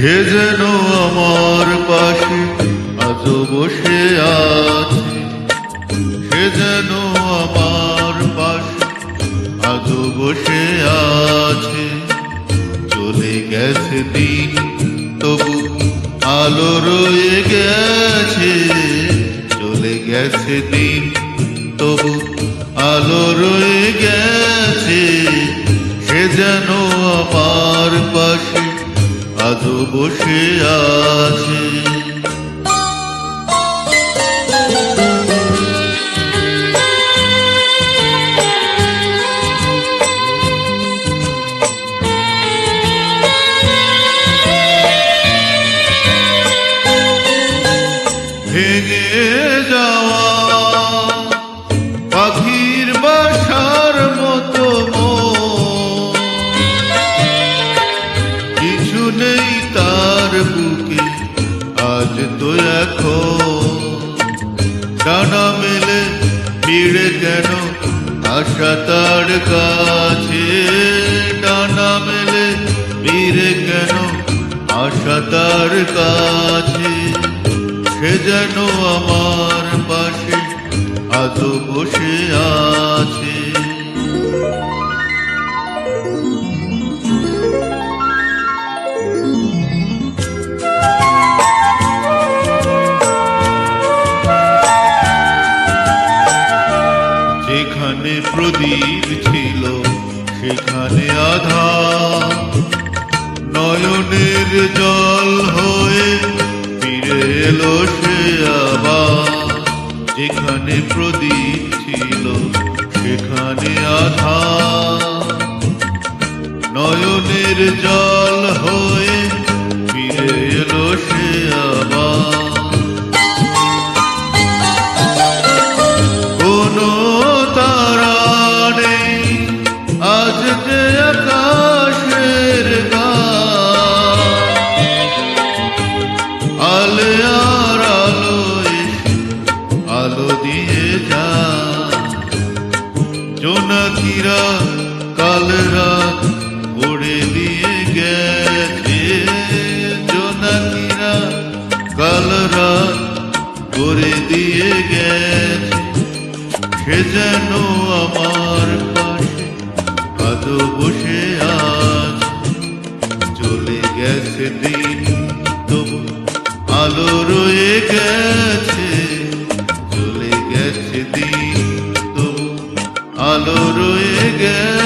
সে যেন আমার পাশে আজও বসে আছে, সে যেন আমার পাশে আজও বসে আছে। চলে গেছে দিন তবু আলো রয়ে গেছে, চলে গেছে দিন তবু আলো রয়ে গেছে। সে যেন আমার পাশে আজও বসে আছে। ভেঙে যাওয়া পাখির বাসার মতো কিছু নেই তার বুকে আজ তো এখন। ডানা মেলে ফিরে কেন আশা তার কাছে, ডানা মেলে ফিরে কেন আশা তার কাছে। সে যেন আমার পাশে আজও বসে আছে। যেখানে প্রদীপ ছিল সেখানে আধার, নয়নের জল হয়ে ফিরে এলো সে আবার। যেখানে প্রদীপ ছিল সেখানে আধার, নয়নের জল হয়ে ফিরে এলো সে আবার। কোনো তারা নেই আজ যে আকাশের আলে আর আলো এসে আলো দিয়ে যা। জোনাকিরা কাল রাত করে দিয়ে গেছে, জোনাকিরা কাল রাত করে দিয়ে গেছে। সে যেন আমার পাশে আজও বসে আছে, চলে গেছে দিন তবু আলো রয়ে গেছে, চলে গেছে দিন তবু আলো রয়ে গেছে।